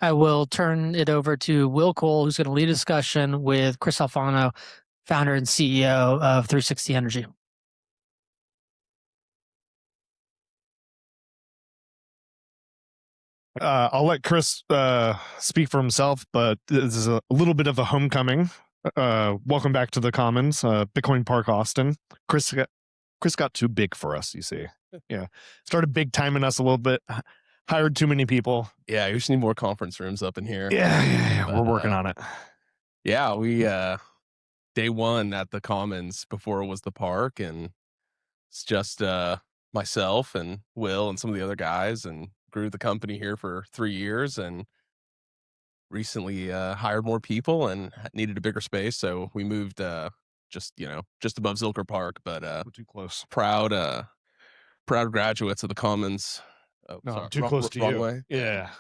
I will turn it over to Will Cole, who's going to lead a discussion with Chris Alfano, founder and CEO of 360 Energy. I'll let Chris speak for himself, but this is a little bit of a homecoming. Welcome back to the Commons, Bitcoin Park, Austin. Chris got too big for us, you see. Yeah, started big timing us a little bit. Hired too many people. Yeah, we just need more conference rooms up in here. Yeah, we're working on it. Yeah, we day one at the Commons before it was the park, and it's just myself and Will and some of the other guys, and grew the company here for 3 years, and recently hired more people and needed a bigger space, so we moved just above Zilker Park, but We're too close. proud graduates of the Commons. Oh, No, sorry, too close to wrong you. way. Yeah.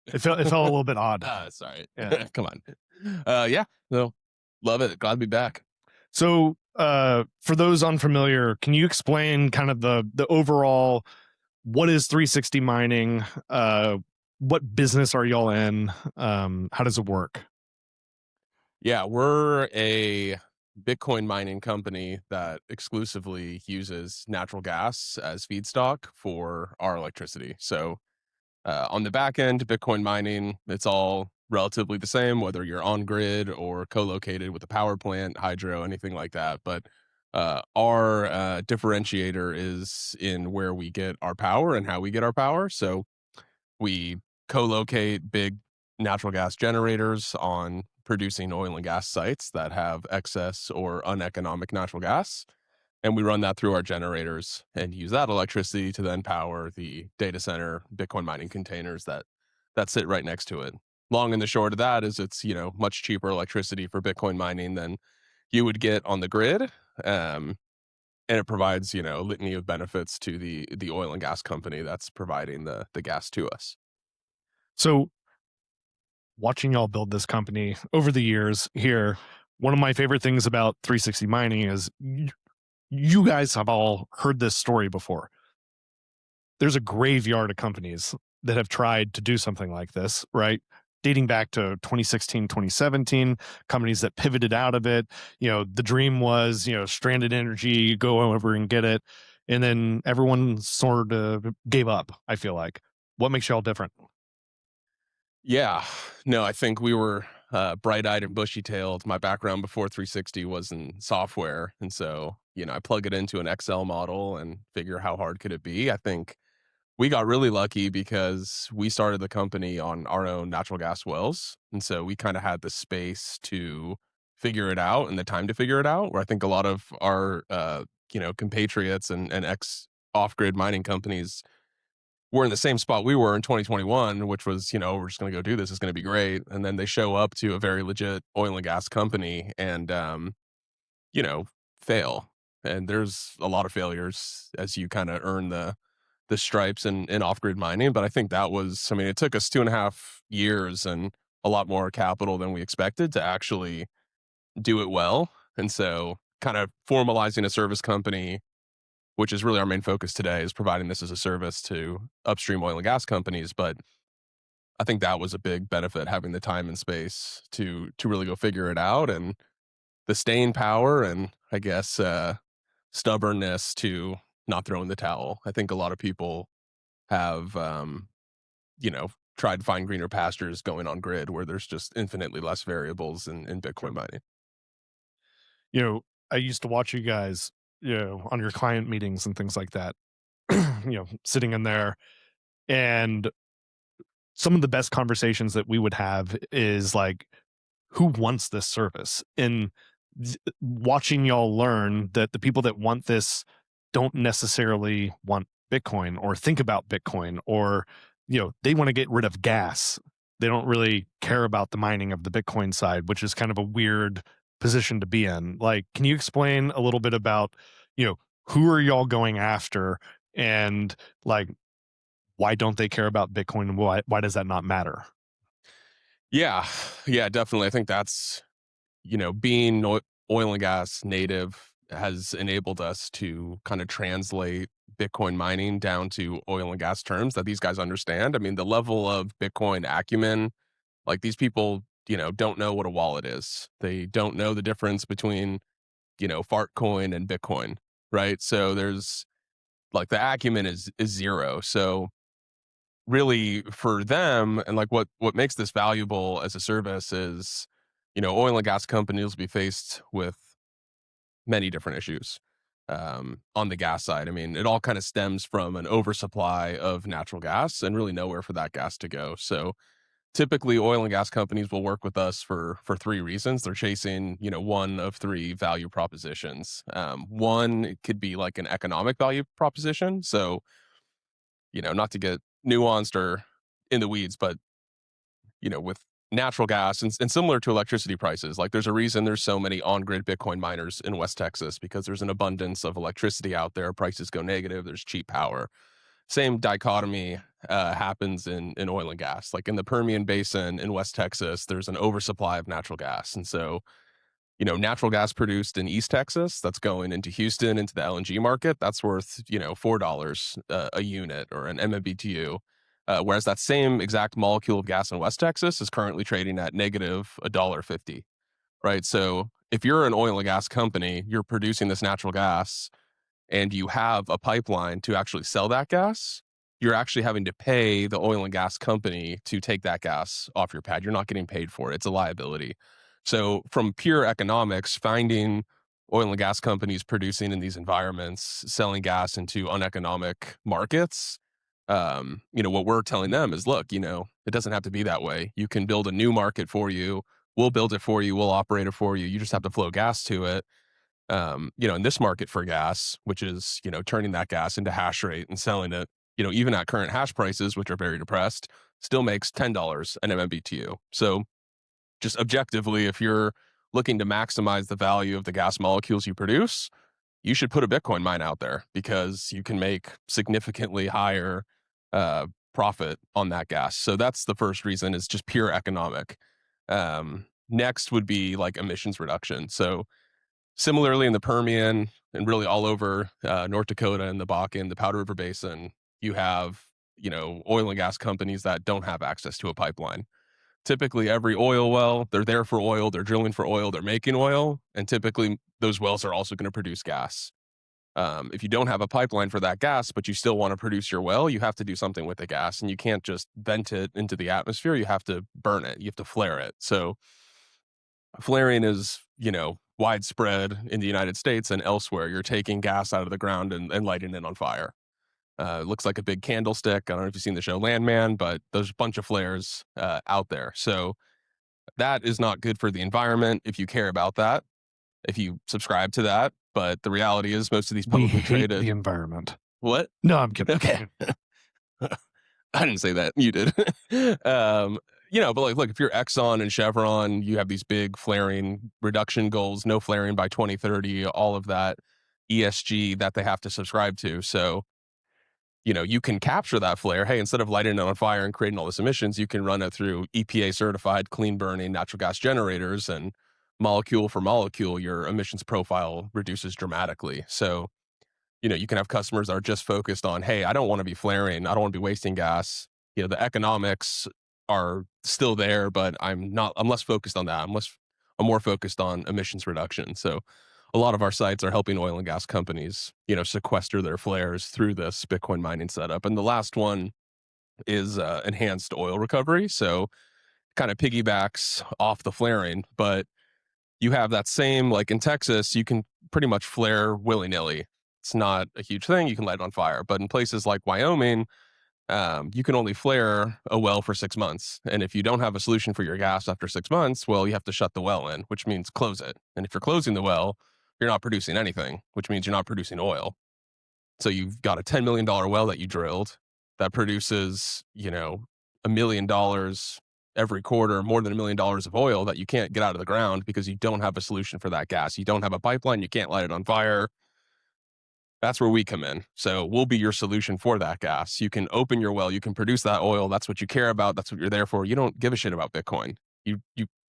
It felt a little bit odd. Sorry. Yeah. Come on. Yeah, no, love it. Glad to be back. So, for those unfamiliar, can you explain kind of the overall, what is 360 mining? What business are y'all in? How does it work? Yeah, we're a Bitcoin mining company that exclusively uses natural gas as feedstock for our electricity. So on the back end, Bitcoin mining, it's all relatively the same, whether you're on grid or co-located with a power plant, hydro, anything like that. But our differentiator is in where we get our power and how we get our power. So we co-locate big natural gas generators on producing oil and gas sites that have excess or uneconomic natural gas. And we run that through our generators and use that electricity to then power the data center Bitcoin mining containers that sit right next to it. Long and the short of that is it's, much cheaper electricity for Bitcoin mining than you would get on the grid. And it provides, a litany of benefits to the oil and gas company that's providing the gas to us. So, watching y'all build this company over the years here, one of my favorite things about 360 mining is you guys have all heard this story before. There's a graveyard of companies that have tried to do something like this, right? Dating back to 2016, 2017, companies that pivoted out of it. The dream was, stranded energy, go over and get it. And then everyone sort of gave up, I feel like. What makes y'all different? Yeah, no, I think we were bright-eyed and bushy-tailed. My background before 360 was in software, and so I plug it into an Excel model and figure how hard could it be. I think we got really lucky because we started the company on our own natural gas wells, and so we kind of had the space to figure it out and the time to figure it out. Where I think a lot of our compatriots and ex off-grid mining companies we're in the same spot we were in 2021, which was, we're just going to go do this. It's going to be great. And then they show up to a very legit oil and gas company and, fail. And there's a lot of failures as you kind of earn the stripes in off-grid mining. But I think it took us 2.5 years and a lot more capital than we expected to actually do it well. And so kind of formalizing a service company, which is really our main focus today, is providing this as a service to upstream oil and gas companies. But I think that was a big benefit, having the time and space to really go figure it out, and the staying power and I guess stubbornness to not throw in the towel. I think a lot of people have, tried to find greener pastures going on grid where there's just infinitely less variables in Bitcoin mining. I used to watch you guys, on your client meetings and things like that, sitting in there. And some of the best conversations that we would have is like, who wants this service? And watching y'all learn that the people that want this don't necessarily want Bitcoin or think about Bitcoin, or, they want to get rid of gas. They don't really care about the mining of the Bitcoin side, which is kind of a weird position to be in. Like, can you explain a little bit about, who are y'all going after, and like, why don't they care about Bitcoin, and why does that not matter? Yeah, definitely. I think that's, being oil and gas native has enabled us to kind of translate Bitcoin mining down to oil and gas terms that these guys understand. I mean, the level of Bitcoin acumen, like these people, don't know what a wallet is. They don't know the difference between, fart coin and Bitcoin, right? So there's like the acumen is zero. So really for them, and like what makes this valuable as a service is, oil and gas companies will be faced with many different issues on the gas side. I mean, it all kind of stems from an oversupply of natural gas and really nowhere for that gas to go. So typically oil and gas companies will work with us for three reasons. They're chasing, one of three value propositions. One, it could be like an economic value proposition. So, not to get nuanced or in the weeds, but with natural gas and similar to electricity prices, like there's a reason there's so many on-grid Bitcoin miners in West Texas, because there's an abundance of electricity out there. Prices go negative. There's cheap power. Same dichotomy happens in oil and gas. Like in the Permian Basin in West Texas, there's an oversupply of natural gas. And so, natural gas produced in East Texas that's going into Houston, into the LNG market, that's worth, $4 a unit or an MMBTU. Whereas that same exact molecule of gas in West Texas is currently trading at negative $1.50, right? So if you're an oil and gas company, you're producing this natural gas and you have a pipeline to actually sell that gas, you're actually having to pay the oil and gas company to take that gas off your pad. You're not getting paid for it. It's a liability. So from pure economics, finding oil and gas companies producing in these environments, selling gas into uneconomic markets, what we're telling them is, look, it doesn't have to be that way. You can build a new market for you. We'll build it for you. We'll operate it for you. You just have to flow gas to it. In this market for gas, which is, turning that gas into hash rate and selling it, even at current hash prices, which are very depressed, still makes $10 an MMBTU. So just objectively, if you're looking to maximize the value of the gas molecules you produce, you should put a Bitcoin mine out there because you can make significantly higher profit on that gas. So that's the first reason, is just pure economic. Next would be like emissions reduction. So similarly in the Permian and really all over North Dakota and the Bakken, the Powder River Basin, you have, oil and gas companies that don't have access to a pipeline. Typically every oil well, they're there for oil, they're drilling for oil, they're making oil, and typically those wells are also going to produce gas. If you don't have a pipeline for that gas, but you still want to produce your well, you have to do something with the gas, and you can't just vent it into the atmosphere. You have to burn it. You have to flare it. So flaring is, widespread in the United States and elsewhere. You're taking gas out of the ground and lighting it on fire. It looks like a big candlestick. I don't know if you've seen the show Landman, but there's a bunch of flares out there. So that is not good for the environment if you care about that, if you subscribe to that. But the reality is most of these We publicly hate traded... the environment. What? No, I'm kidding. Okay. I didn't say that. You did. But like, look, if you're Exxon and Chevron, you have these big flaring reduction goals, no flaring by 2030, all of that ESG that they have to subscribe to. So, you can capture that flare. Hey, instead of lighting it on fire and creating all this emissions, you can run it through EPA certified clean burning natural gas generators, and molecule for molecule, your emissions profile reduces dramatically. So, you can have customers that are just focused on, hey, I don't want to be flaring. I don't want to be wasting gas. The economics are still there, but I'm less focused on that. I'm more focused on emissions reduction. So a lot of our sites are helping oil and gas companies, sequester their flares through this Bitcoin mining setup. And the last one is enhanced oil recovery. So kind of piggybacks off the flaring, but you have that same, like in Texas, you can pretty much flare willy-nilly. It's not a huge thing. You can light it on fire. But in places like Wyoming, you can only flare a well for 6 months. And if you don't have a solution for your gas after 6 months, well, you have to shut the well in, which means close it. And if you're closing the well, you're not producing anything, which means you're not producing oil. So you've got a $10 million well that you drilled that produces, $1 million every quarter, more than $1 million of oil that you can't get out of the ground because you don't have a solution for that gas. You don't have a pipeline. You can't light it on fire. That's where we come in. So we'll be your solution for that gas. You can open your well. You can produce that oil. That's what you care about. That's what you're there for. You don't give a shit about Bitcoin. You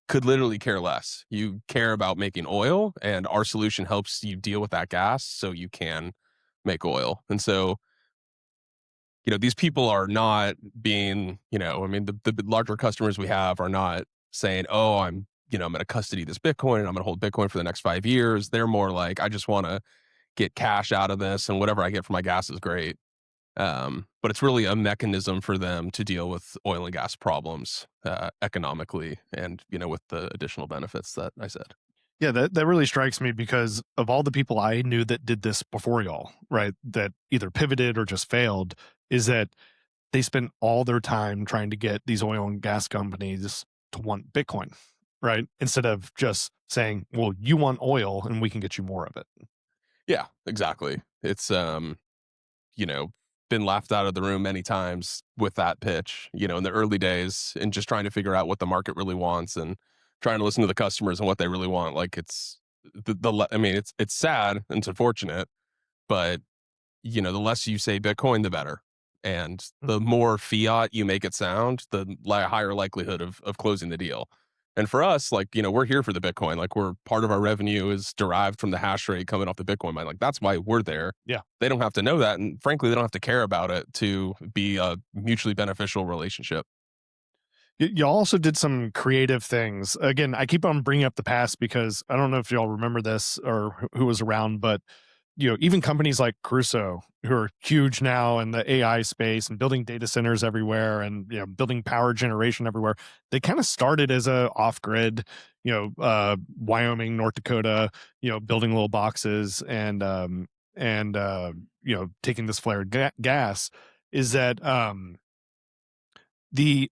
could literally care less. You care about making oil, and our solution helps you deal with that gas so you can make oil. And so, these people are not being, I mean, the larger customers we have are not saying, oh, I'm going to custody this Bitcoin and I'm going to hold Bitcoin for the next 5 years. They're more like, I just want to get cash out of this, and whatever I get for my gas is great. But it's really a mechanism for them to deal with oil and gas problems economically, and with the additional benefits that I said. Yeah, that really strikes me, because of all the people I knew that did this before y'all, right, that either pivoted or just failed, is that they spent all their time trying to get these oil and gas companies to want Bitcoin, right? Instead of just saying, well, you want oil and we can get you more of it. Yeah, exactly. It's been laughed out of the room many times with that pitch, in the early days, and just trying to figure out what the market really wants and trying to listen to the customers and what they really want. Like, it's I mean, it's sad and it's unfortunate, but the less you say Bitcoin, the better. And the more fiat you make it sound, the higher likelihood of closing the deal. And for us, like, we're here for the Bitcoin. Like, we're part of our revenue is derived from the hash rate coming off the Bitcoin mine. Like, that's why we're there. Yeah. They don't have to know that. And frankly, they don't have to care about it to be a mutually beneficial relationship. You also did some creative things. Again, I keep on bringing up the past because I don't know if y'all remember this or who was around, but even companies like Crusoe, who are huge now in the AI space and building data centers everywhere, and building power generation everywhere, they kind of started as a off-grid, Wyoming, North Dakota, building little boxes and taking this flared gas. Is that the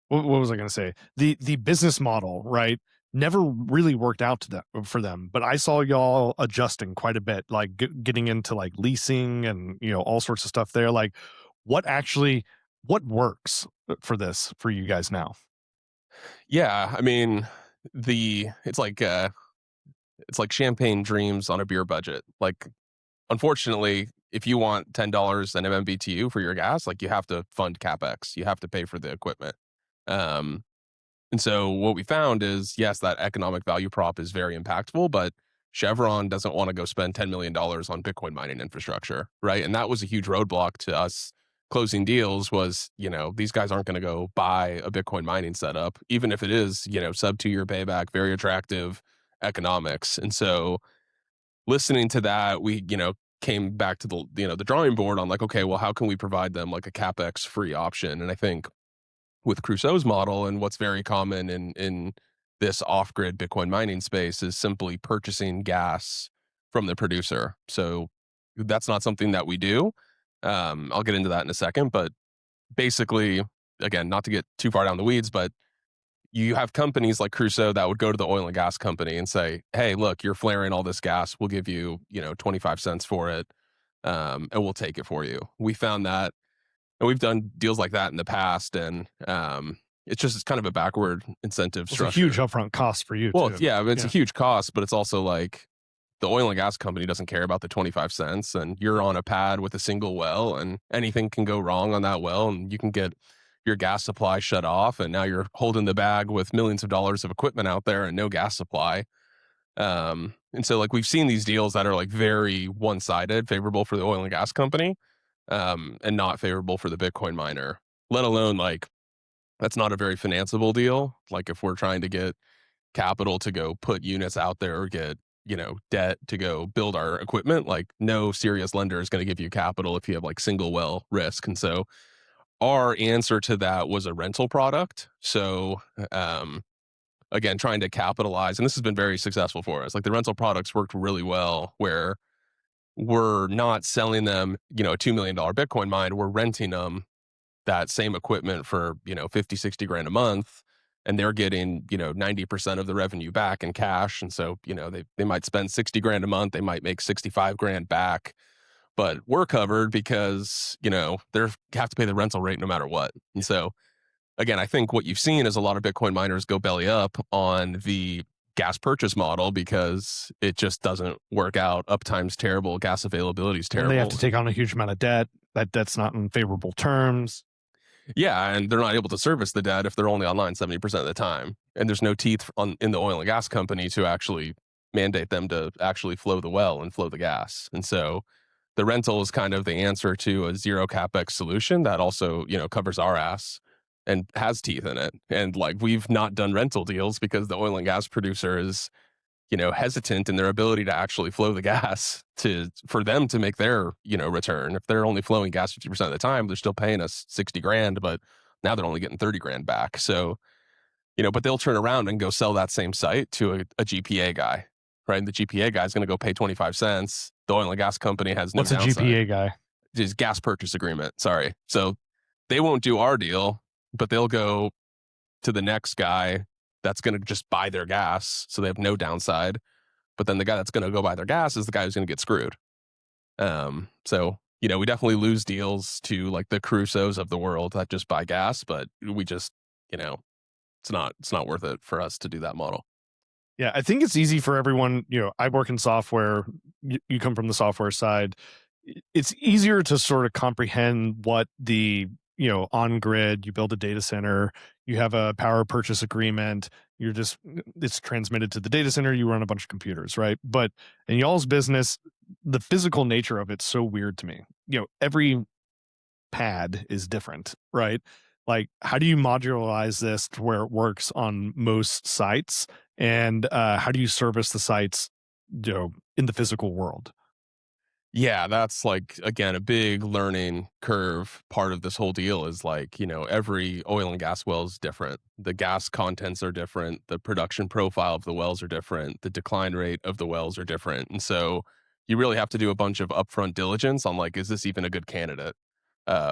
what was I going to say? The business model, right, never really worked out for them. But I saw y'all adjusting quite a bit, like getting into like leasing and all sorts of stuff there. Like, what works for you guys now? Yeah, I mean, it's like champagne dreams on a beer budget. Like, unfortunately, if you want $10 an MMBTU for your gas, like, you have to fund capex. You have to pay for the equipment. Um, and so what we found is, yes, that economic value prop is very impactful, but Chevron doesn't want to go spend $10 million on Bitcoin mining infrastructure, right? And that was a huge roadblock to us closing deals. Was, these guys aren't going to go buy a Bitcoin mining setup, even if it is, sub 2-year payback, very attractive economics. And so listening to that, we, came back to the drawing board on, like, okay, well, how can we provide them like a capex free option? And I think with Crusoe's model, and what's very common in this off-grid Bitcoin mining space, is simply purchasing gas from the producer. So that's not something that we do. I'll get into that in a second, but basically, again, not to get too far down the weeds, but you have companies like Crusoe that would go to the oil and gas company and say, hey, look, you're flaring all this gas. We'll give you, 25 cents for it. And we'll take it for you. We found that, and we've done deals like that in the past. And it's kind of a backward incentive structure. It's a huge upfront cost for you. Well, too. yeah, it's a huge cost, but it's also like the oil and gas company doesn't care about the 25 cents, and you're on a pad with a single well, and anything can go wrong on that well, and you can get your gas supply shut off, and now you're holding the bag with millions of dollars of equipment out there and no gas supply. And so, like, we've seen these deals that are like very one-sided, favorable for the oil and gas company, and not favorable for the Bitcoin miner, let alone, like, that's not a very financeable deal. Like, if we're trying to get capital to go put units out there or get, debt to go build our equipment, like, no serious lender is going to give you capital if you have like single well risk. And so our answer to that was a rental product. So, again, trying to capitalize, and this has been very successful for us. Like, the rental products worked really well, where we're not selling them, a $2 million Bitcoin mine. We're renting them that same equipment for, 50, 60 grand a month, and they're getting, 90% of the revenue back in cash. And so, they might spend 60 grand a month. They might make 65 grand back, but we're covered because, they have to pay the rental rate no matter what. And so, again, I think what you've seen is a lot of Bitcoin miners go belly up on the gas purchase model because it just doesn't work out. Uptime's terrible. Gas availability is terrible. And they have to take on a huge amount of debt. That debt's not in favorable terms. Yeah, and they're not able to service the debt if they're only online 70% of the time. and there's no teeth in the oil and gas company to actually mandate them to actually flow the well and flow the gas. And so the rental is kind of the answer to a zero capex solution that also, covers our ass and has teeth in it. And like, we've not done rental deals because the oil and gas producer is, hesitant in their ability to actually flow the gas for them to make their, return. If they're only flowing gas 50% of the time, they're still paying us 60 grand, but now they're only getting 30 grand back. So, but they'll turn around and go sell that same site to a GPA guy, right? And the GPA guy is going to go pay 25 cents. The oil and gas company has no What's a downside. GPA guy? Just gas purchase agreement. Sorry. So they won't do our deal, but they'll go to the next guy that's going to just buy their gas. So they have no downside. But then the guy that's going to go buy their gas is the guy who's going to get screwed. So, we definitely lose deals to like the Crusoes of the world that just buy gas, but we just, it's not worth it for us to do that model. Yeah, I think it's easy for everyone. I work in software. You come from the software side. It's easier to sort of comprehend what the, on grid, you build a data center, you have a power purchase agreement, it's transmitted to the data center, you run a bunch of computers, right? But in y'all's business, the physical nature of it's so weird to me. Every pad is different, right? Like, how do you modularize this to where it works on most sites? And how do you service the sites, in the physical world? Yeah, that's like, again, a big learning curve. Part of this whole deal is like, every oil and gas well is different. The gas contents are different. The production profile of the wells are different. The decline rate of the wells are different. And so you really have to do a bunch of upfront diligence on like, is this even a good candidate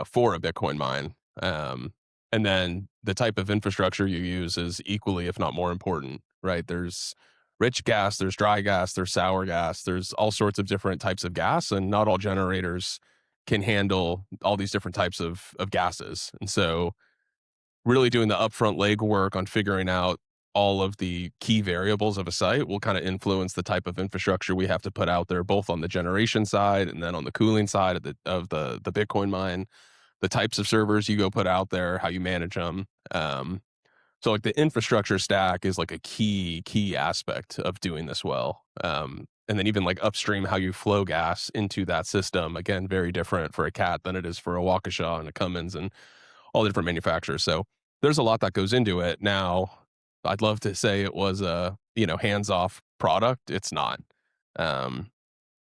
for a Bitcoin mine? And then the type of infrastructure you use is equally, if not more important, right? There's rich gas, there's dry gas, there's sour gas, there's all sorts of different types of gas, and not all generators can handle all these different types of gases. And so really doing the upfront legwork on figuring out all of the key variables of a site will kind of influence the type of infrastructure we have to put out there, both on the generation side and then on the cooling side of the Bitcoin mine, the types of servers you go put out there, how you manage them. So like the infrastructure stack is like a key aspect of doing this well. And then even like upstream, how you flow gas into that system, again, very different for a Cat than it is for a Waukesha and a Cummins and all the different manufacturers. So there's a lot that goes into it. Now, I'd love to say it was a, hands-off product. It's not.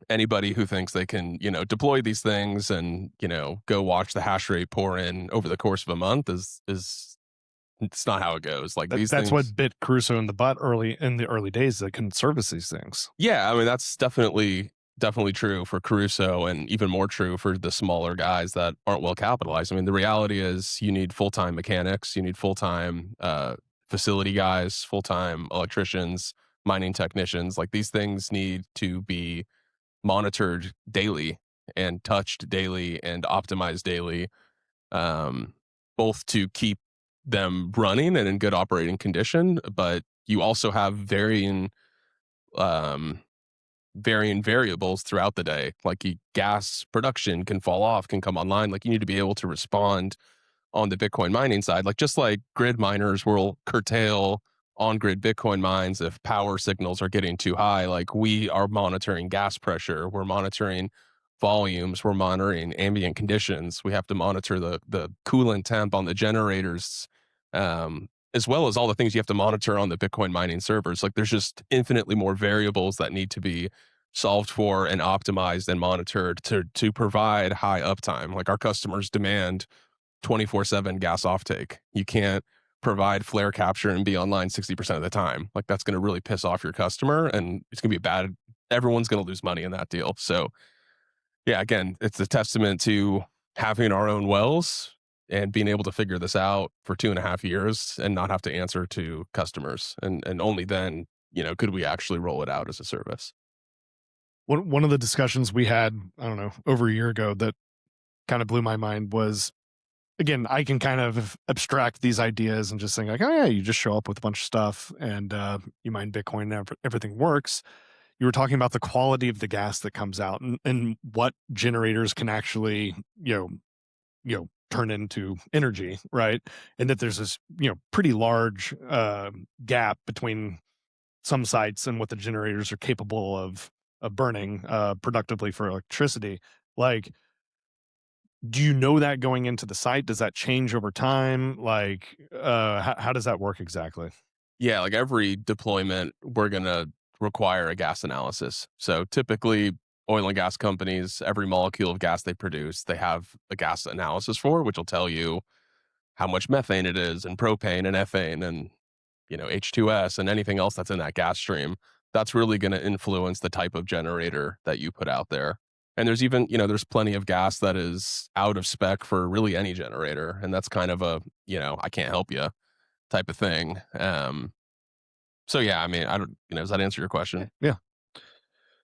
Anybody who thinks they can, deploy these things and, go watch the hash rate pour in over the course of a month is it's not how it goes. Like That's things, what bit Crusoe in the early days that couldn't service these things. Yeah, I mean that's definitely true for Caruso, and even more true for the smaller guys that aren't well capitalized. I mean, the reality is you need full-time mechanics, you need full-time facility guys, full-time electricians, mining technicians. Like these things need to be monitored daily and touched daily and optimized daily, both to keep them running and in good operating condition, but you also have um, varying variables throughout the day. Like gas production can fall off, can come online. Like you need to be able to respond on the Bitcoin mining side. Like just like grid miners will curtail on-grid Bitcoin mines if power signals are getting too high. Like we are monitoring gas pressure, we're monitoring volumes, we're monitoring ambient conditions. We have to monitor the coolant temp on the generators, as well as all the things you have to monitor on the Bitcoin mining servers. Like there's just infinitely more variables that need to be solved for and optimized and monitored to provide high uptime. Like our customers demand 24/7 gas offtake. You can't provide flare capture and be online 60% of the time. Like that's going to really piss off your customer and it's going to be bad. Everyone's going to lose money in that deal. So yeah, again, it's a testament to having our own wells and being able to figure this out for 2.5 years and not have to answer to customers. And only then, could we actually roll it out as a service? One of the discussions we had, I don't know, over a year ago that kind of blew my mind was, again, I can kind of abstract these ideas and just think like, oh yeah, you just show up with a bunch of stuff and you mine Bitcoin and everything works. You were talking about the quality of the gas that comes out and what generators can actually, turn into energy, right? And that there's this, pretty large gap between some sites and what the generators are capable of burning productively for electricity. Like, do you know that going into the site? Does that change over time? Like, how does that work exactly? Yeah, like every deployment, we're going to require a gas analysis. So typically, oil and gas companies, every molecule of gas they produce, they have a gas analysis for, which will tell you how much methane it is, and propane, and ethane, and H2S, and anything else that's in that gas stream. That's really going to influence the type of generator that you put out there. And there's even, there's plenty of gas that is out of spec for really any generator. And that's kind of a, I can't help you type of thing. So yeah, I mean, I don't, does that answer your question? Yeah.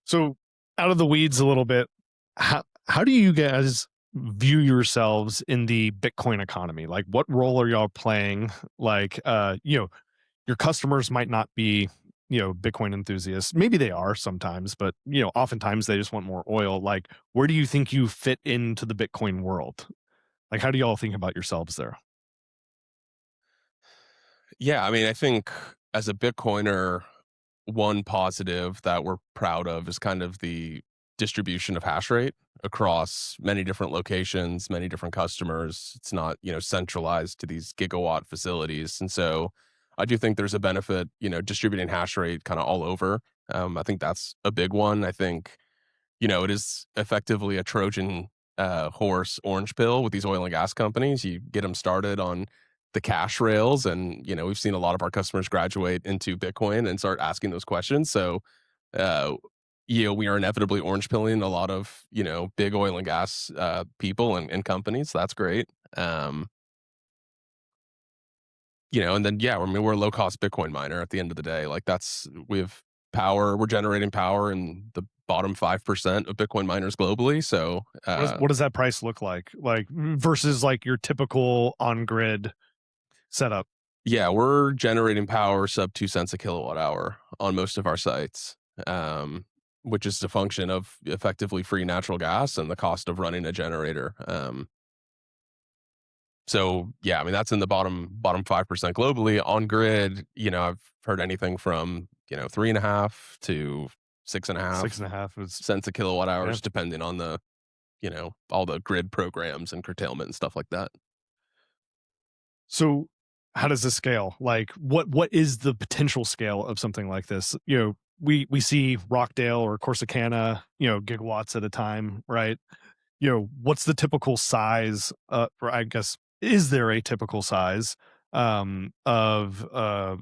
So, out of the weeds a little bit, how do you guys view yourselves in the Bitcoin economy? Like, what role are y'all playing? Like, your customers might not be, Bitcoin enthusiasts. Maybe they are sometimes, but oftentimes they just want more oil. Like, where do you think you fit into the Bitcoin world? Like, how do y'all think about yourselves there? Yeah, I mean, I think as a Bitcoiner, one positive that we're proud of is kind of the distribution of hash rate across many different locations, many different customers. It's not, centralized to these gigawatt facilities. And so I do think there's a benefit, distributing hash rate kind of all over. I think that's a big one. I think it is effectively a Trojan horse orange pill with these oil and gas companies. You get them started on the cash rails, and we've seen a lot of our customers graduate into Bitcoin and start asking those questions. So, uh, we are inevitably orange pilling a lot of big oil and gas people and companies. So that's great. And then yeah, I mean, we're a low cost Bitcoin miner at the end of the day. Like we have power, we're generating power in the bottom 5% of Bitcoin miners globally. So What does that price look like? Like versus like your typical on grid setup? yeah, we're generating power sub 2 cents a kilowatt hour on most of our sites. Which is a function of effectively free natural gas and the cost of running a generator. So yeah, I mean that's in the bottom 5% globally. On grid, I've heard anything from 3.5 to 6.5 6.5 is cents a kilowatt hours, yeah. depending on the all the grid programs and curtailment and stuff like that. So how does this scale? Like what is the potential scale of something like this? We see Rockdale or Corsicana, gigawatts at a time, right? What's the typical size, or I guess, is there a typical size of a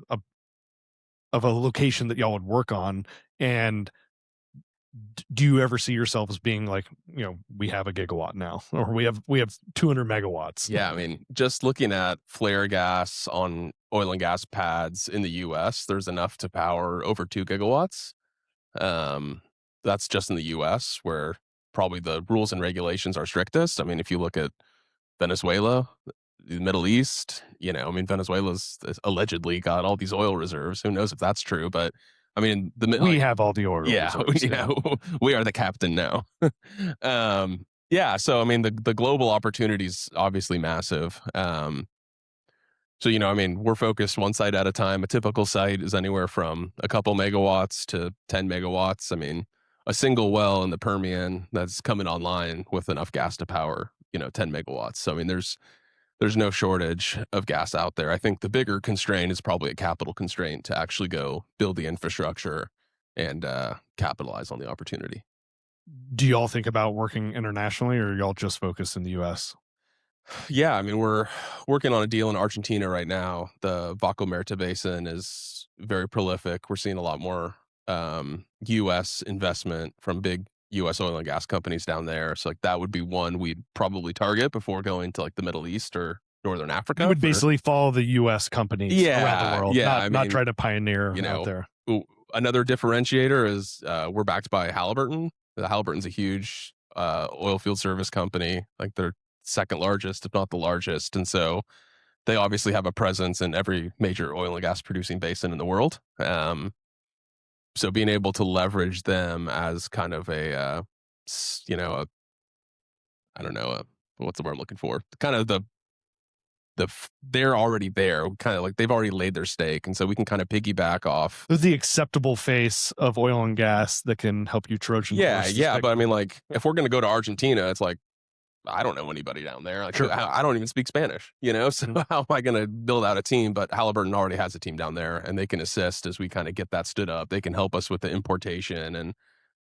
location that y'all would work on? And do you ever see yourselves being like, we have a gigawatt now, or we have 200 megawatts? Yeah, I mean, just looking at flare gas on oil and gas pads in the US, there's enough to power over 2 gigawatts. That's just in the US, where probably the rules and regulations are strictest. I mean, if you look at Venezuela, the Middle East, I mean, Venezuela's allegedly got all these oil reserves. Who knows if that's true? But I mean, We have all the oil yeah, reserves. we are the captain now. Yeah, so I mean, the global opportunity is obviously massive. So, I mean, we're focused one site at a time. A typical site is anywhere from a couple megawatts to 10 megawatts. I mean, a single well in the Permian that's coming online with enough gas to power, 10 megawatts. So, I mean, there's no shortage of gas out there. I think the bigger constraint is probably a capital constraint to actually go build the infrastructure and capitalize on the opportunity. Do y'all think about working internationally, or y'all just focused in the US? Yeah, I mean, we're working on a deal in Argentina right now. The Vaca Muerta Basin is very prolific. We're seeing a lot more U.S. investment from big U.S. oil and gas companies down there. So, like, that would be one we'd probably target before going to like the Middle East or Northern Africa. You would basically follow the US companies around the world, yeah. not try to pioneer out there. Another differentiator is we're backed by Halliburton. Halliburton's a huge oil field service company. Like, they're second largest, if not the largest. And so they obviously have a presence in every major oil and gas producing basin in the world. So being able to leverage them as kind of a, I don't know, what's the word I'm looking for? Kind of they're already there, kind of like they've already laid their stake, and so we can kind of piggyback off. There's the acceptable face of oil and gas that can help you Trojan horse. Yeah, but I mean, like, if we're gonna go to Argentina, it's like I don't know anybody down there. Like, Sure. I don't even speak Spanish, So how am I going to build out a team? But Halliburton already has a team down there, and they can assist as we kind of get that stood up. They can help us with the importation and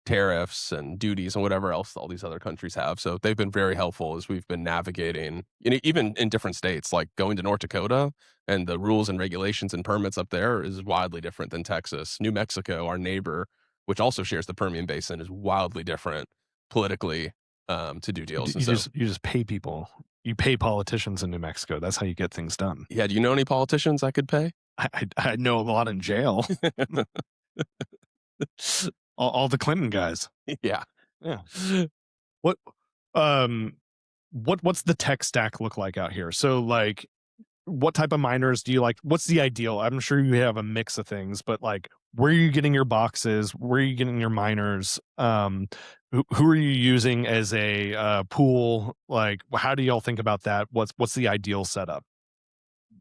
tariffs and duties and whatever else all these other countries have. So they've been very helpful as we've been navigating, even in different states, like going to North Dakota, and the rules and regulations and permits up there is wildly different than Texas. New Mexico, our neighbor, which also shares the Permian Basin, is wildly different politically to do deals. You just pay people. You pay politicians in New Mexico. That's how you get things done. Yeah. Do you know any politicians I could pay? I know a lot in jail. all the Clinton guys. Yeah. What's the tech stack look like out here? So like, what type of miners do you like? What's the ideal? I'm sure you have a mix of things, but like, where are you getting your boxes? Where are you getting your miners? Who are you using as a pool? Like, how do y'all think about that? What's the ideal setup?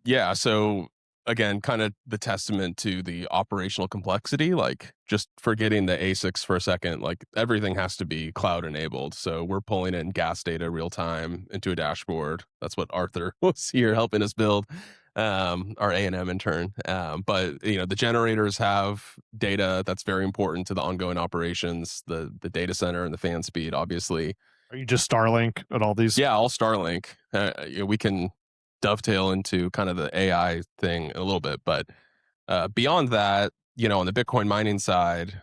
Yeah. So again, kind of the testament to the operational complexity, like just forgetting the ASICs for a second, like everything has to be cloud enabled. So we're pulling in gas data real time into a dashboard. That's what Arthur was here helping us build, our A&M intern. But the generators have data that's very important to the ongoing operations, the data center and the fan speed, obviously. Are you just Starlink at all these? Yeah, all Starlink. We can dovetail into kind of the AI thing a little bit, but beyond that, on the Bitcoin mining side,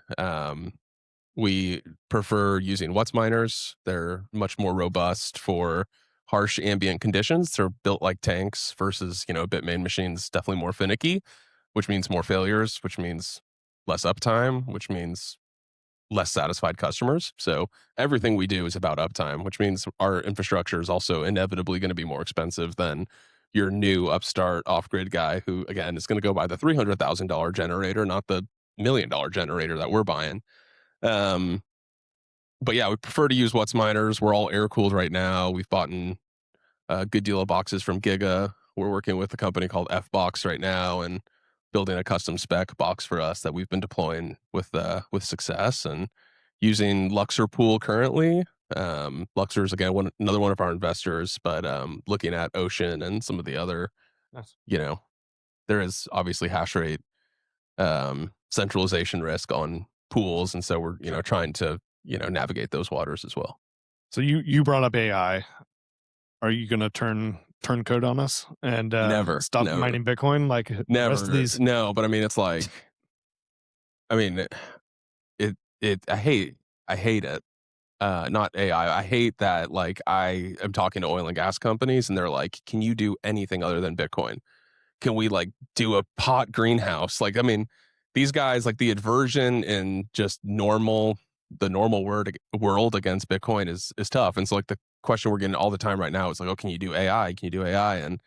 we prefer using What's miners. They're much more robust for harsh ambient conditions. They're built like tanks versus, Bitmain machines, definitely more finicky, which means more failures, which means less uptime, which means less satisfied customers. So everything we do is about uptime, which means our infrastructure is also inevitably going to be more expensive than your new upstart off-grid guy who, again, is going to go buy the $300,000 generator, not the $1 million generator that we're buying. But yeah, we prefer to use What's miners. We're all air-cooled right now. We've bought a good deal of boxes from Giga. We're working with a company called Fbox right now and building a custom spec box for us that we've been deploying with success, and using Luxor Pool currently. Luxor is, again, another one of our investors, but looking at Ocean and some of the other, Yes. there is obviously hash rate centralization risk on pools, and so we're trying to navigate those waters as well. So you brought up AI. Are you going to turn code on us and never stop mining Bitcoin like never the rest of these? No, but I mean, it's like, I hate it. Not AI. I hate that, like, I am talking to oil and gas companies and they're like, can you do anything other than Bitcoin? Can we like do a pot greenhouse? Like, I mean, these guys, like, the aversion in just the normal world against Bitcoin is tough. And so, like, the question we're getting all the time right now is like, oh, can you do AI? Can you do AI? And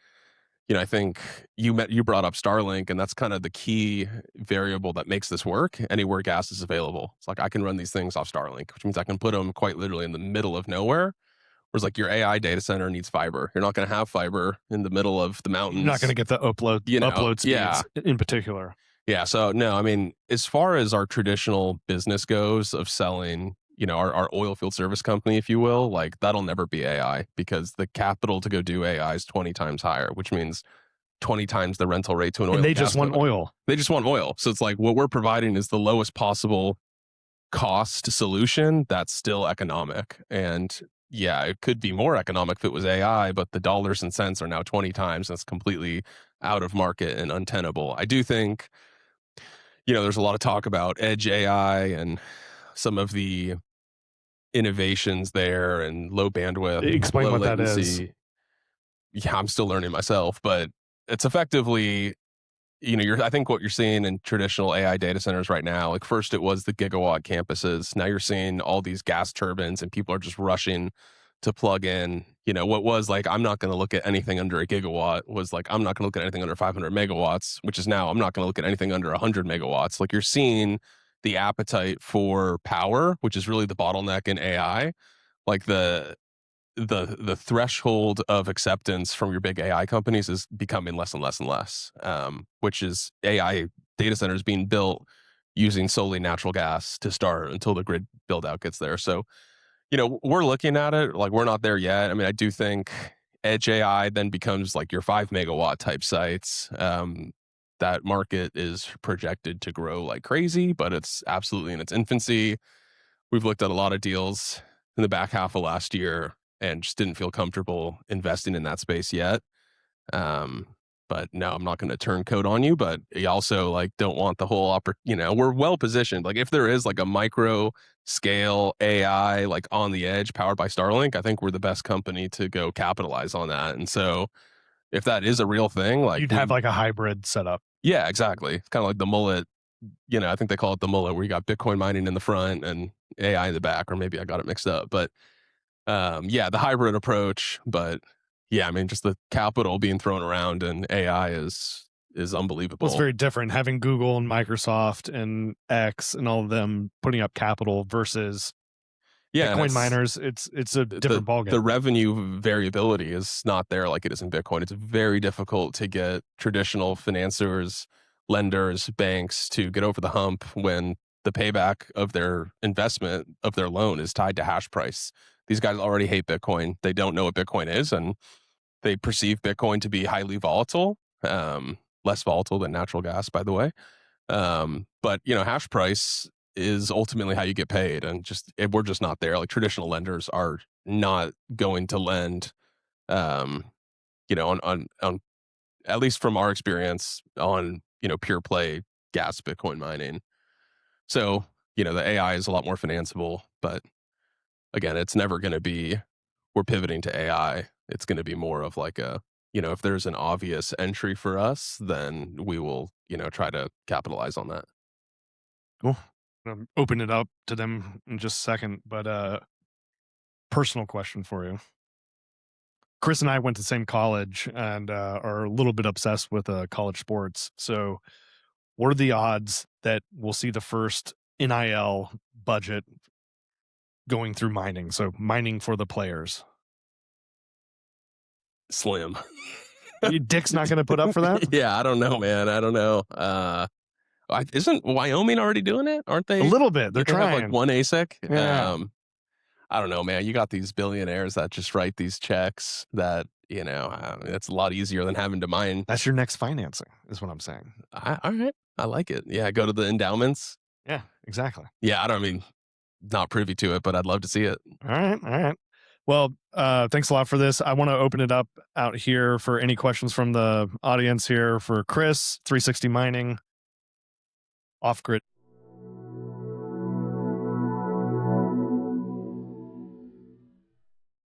I think you brought up Starlink, and that's kind of the key variable that makes this work anywhere gas is available. It's like, I can run these things off Starlink, which means I can put them quite literally in the middle of nowhere. Whereas, like, your AI data center needs fiber. You're not going to have fiber in the middle of the mountains. You're not going to get the upload speeds in particular. Yeah. So no, I mean, as far as our traditional business goes of selling, our oil field service company, if you will, like, that'll never be AI, because the capital to go do AI is 20 times higher, which means 20 times the rental rate to an oil. And they just want oil. They just want oil. So it's like, what we're providing is the lowest possible cost solution that's still economic. And yeah, it could be more economic if it was AI, but the dollars and cents are now 20 times. That's completely out of market and untenable. I do think, there's a lot of talk about edge AI and some of the innovations there and low bandwidth. Explain low what latency. that is. Yeah, I'm still learning myself, but it's effectively, I think what you're seeing in traditional AI data centers right now, like, first it was the gigawatt campuses. Now you're seeing all these gas turbines and people are just rushing to plug in. What was like, I'm not going to look at anything under a gigawatt, was like, I'm not going to look at anything under 500 megawatts, which is now, I'm not going to look at anything under 100 megawatts. Like, you're seeing the appetite for power, which is really the bottleneck in AI. Like, the the threshold of acceptance from your big AI companies is becoming less and less and less, which is AI data centers being built using solely natural gas to start until the grid build out gets there. So, we're looking at it, like, we're not there yet. I mean, I do think edge AI then becomes like your 5 megawatt type sites. That market is projected to grow like crazy, but it's absolutely in its infancy. We've looked at a lot of deals in the back half of last year and just didn't feel comfortable investing in that space yet. Um, but no, I'm not going to turn code on you, but you also like don't want the whole we're well positioned. Like if there is like a micro scale AI like on the edge powered by Starlink, I think we're the best company to go capitalize on that. And so if that is a real thing, like You'd have like a hybrid setup. yeah, exactly. It's kind of like the mullet. I think they call it the mullet, where you got Bitcoin mining in the front and AI in the back, or maybe I got it mixed up. But yeah, the hybrid approach. But yeah, I mean, just the capital being thrown around and AI is unbelievable. Well, it's very different having Google and Microsoft and X and all of them putting up capital versus Bitcoin miners. It's a different ballgame. The revenue variability is not there like it is in Bitcoin. It's very difficult to get traditional financiers, lenders, banks to get over the hump when the payback of their investment of their loan is tied to hash price. These guys already hate Bitcoin. They don't know what Bitcoin is, and they perceive Bitcoin to be highly volatile, less volatile than natural gas, by the way. But hash price is ultimately how you get paid, and we're just not there. Like traditional lenders are not going to lend, on at least from our experience on pure play gas Bitcoin mining. So the AI is a lot more financeable, but again, it's never going to be we're pivoting to AI. It's going to be more of like a if there's an obvious entry for us, then we will try to capitalize on that. Cool. Open it up to them in just a second, but personal question for you. Chris and I went to the same college and are a little bit obsessed with college sports. So what are the odds that we'll see the first NIL budget going through mining? So mining for the players. Slim. Dick's not going to put up for that? Yeah, I don't know, man. I don't know. Isn't Wyoming already doing it? Aren't they? A little bit. They're trying. Have like one ASIC. Yeah. I don't know, man. You got these billionaires that just write these checks that, it's a lot easier than having to mine. That's your next financing, is what I'm saying. All right. I like it. Yeah, go to the endowments. Yeah, exactly. Yeah, not privy to it, but I'd love to see it. All right. Well, thanks a lot for this. I want to open it up out here for any questions from the audience here for Chris, 360 Mining, Off Grid.